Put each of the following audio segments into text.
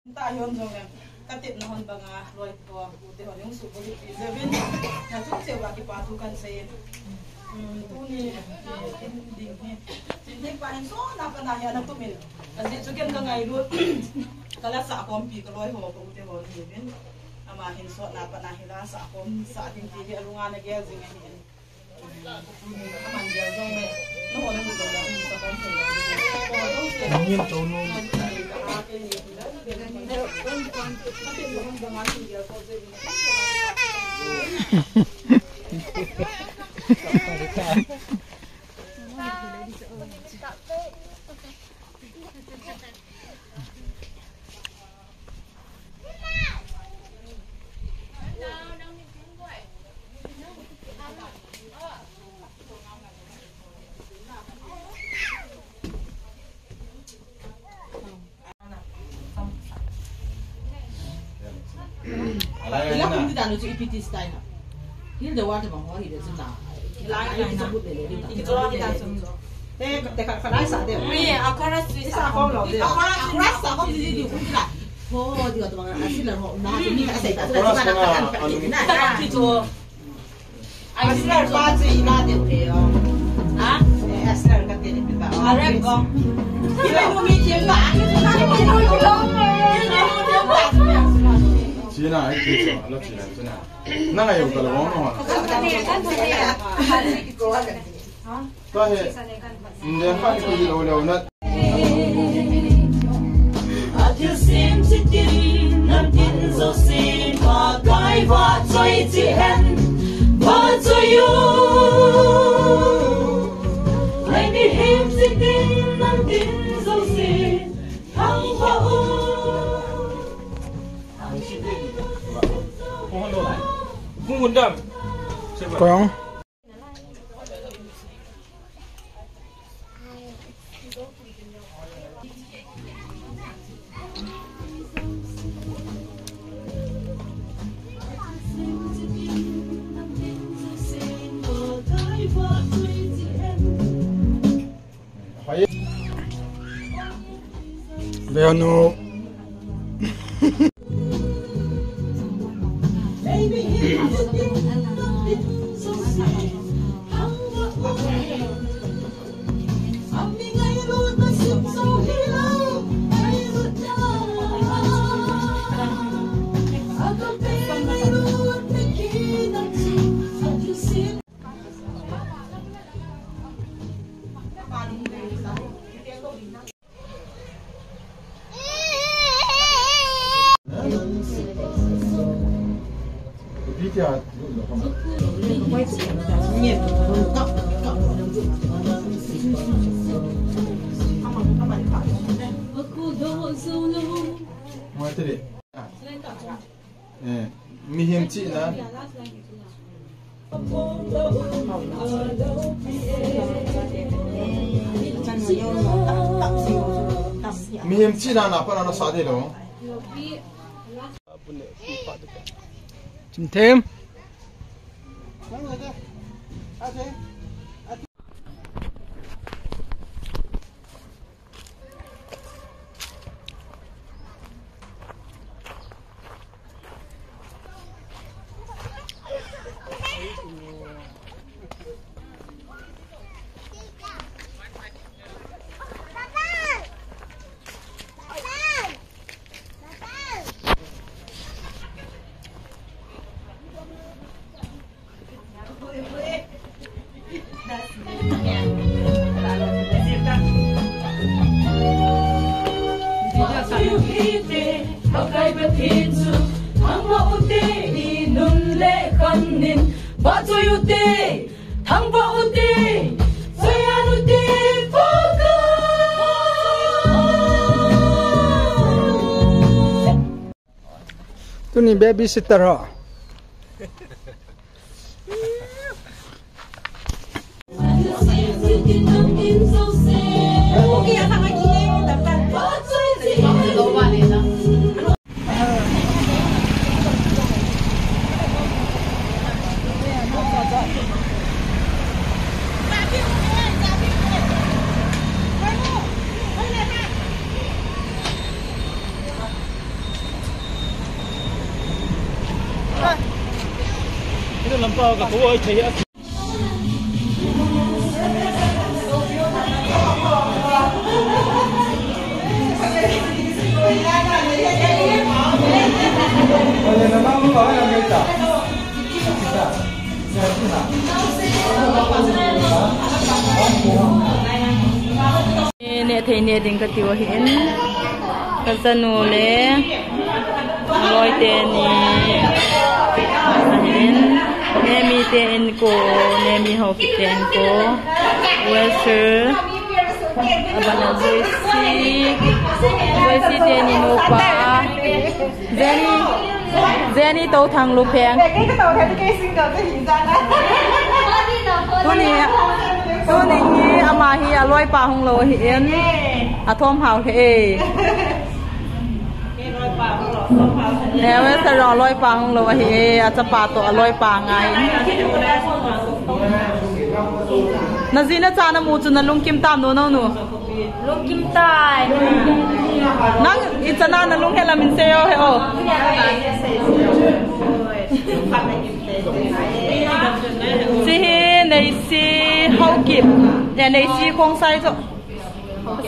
Tayon jong lang katip na hon banga loy to ute hon yung subo di seven na tu sewa ki pasukan say tuni ding ni pahin so na panaya na tumil kasi jugen ka ngai lut kala sa kompi ko loy ho ko ute hon din amahin so na panahila sa kom sa ating tili alunga na gel jing ani aman gel jong me no hon mo lang sa kompi ngin to no Ila kung di tano si IPT style na. Hindi daw wala bang hori dito na. Ila na bud le dito. Ito lang kita sum. Teka kana sa de. Uy, akara Swiss ako lo. Akara sa ako di kung oh, di ko mga asila mo na ni ka sa ita. Na kito. Aslar pa si ina din kayo. Ha? Aslar ka din kita. Arep ko. Ila mo mi tiyan ba? Ano mo mo lo? Cina ay kito, ala Cina Cina. Nanga yung kalawang mo. Tahe. Hindi pa ko ilaw na. Adieu sim si tin nam tin zo si ma gai va choi chi hen va choi you. Lai ni him si tin nam tin zo si thang va u. Mengundam. Kong. Leono. Bicara. Mau tadi? Mihim cina. Mihim cina apa nama sade lo? Chim thêm. Tu ni babysitter ho. làm bao cả tôi thấy nè thầy nè đình cái tiêu hiến cái dân nô lệ lôi tiền hiến nè mi tiền cô nè mi học tiền cô Western abang Joyce tiền nô pa Jenny tàu thằng lục phèn cái tàu thằng cái single cái hình dạng đấy tôi nghĩ ama hi aloi pa hong lo hiền thom hào thế nè với sao rồi loi pa hong lo hiจะpa to aloi pa ngay na zina cha na mu chu na lung kim tam no no nu lung kim tai nang ichana na lung hela min seo he o si nei si hau kip ya nei si khong sai cho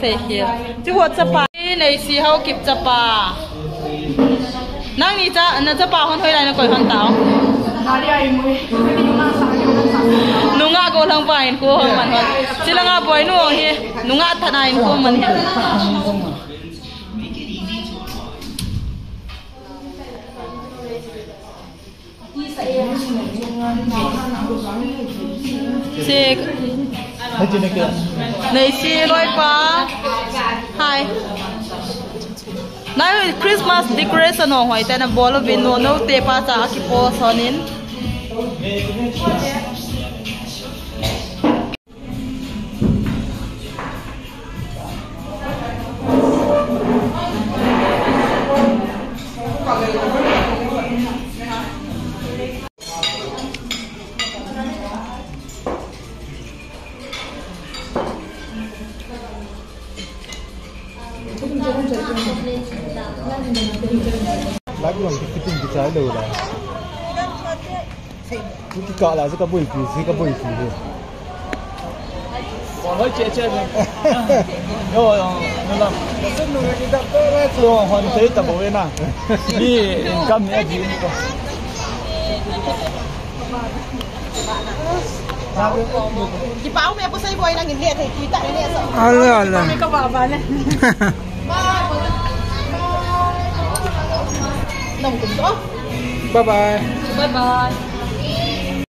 se here chu ho chapa nei si hau kip chapa nang ni cha na chapa hon hoi lai na koi hon tao nunga ko lang pa in ko man hon sila nga boy no hi nunga thana in ko man he si này si loi pa hi now Christmas decoration ho hoi ta na bolo vin no te pa cha ki po sonin lái buồn cái tinh cái trái đầu này cái cọ là cái bụi phì cái bụi phì đi còn hơi chết này rồi nó làm rất là cái tập cái thường hoàn thế tập bộ bên nào đi cầm nhẹ gì đi con chị báo mẹ có xây bồi đang nhìn liệt thì quý tại đây sợ Allah mẹ có vào này đồng cùng đó bye bye bye bye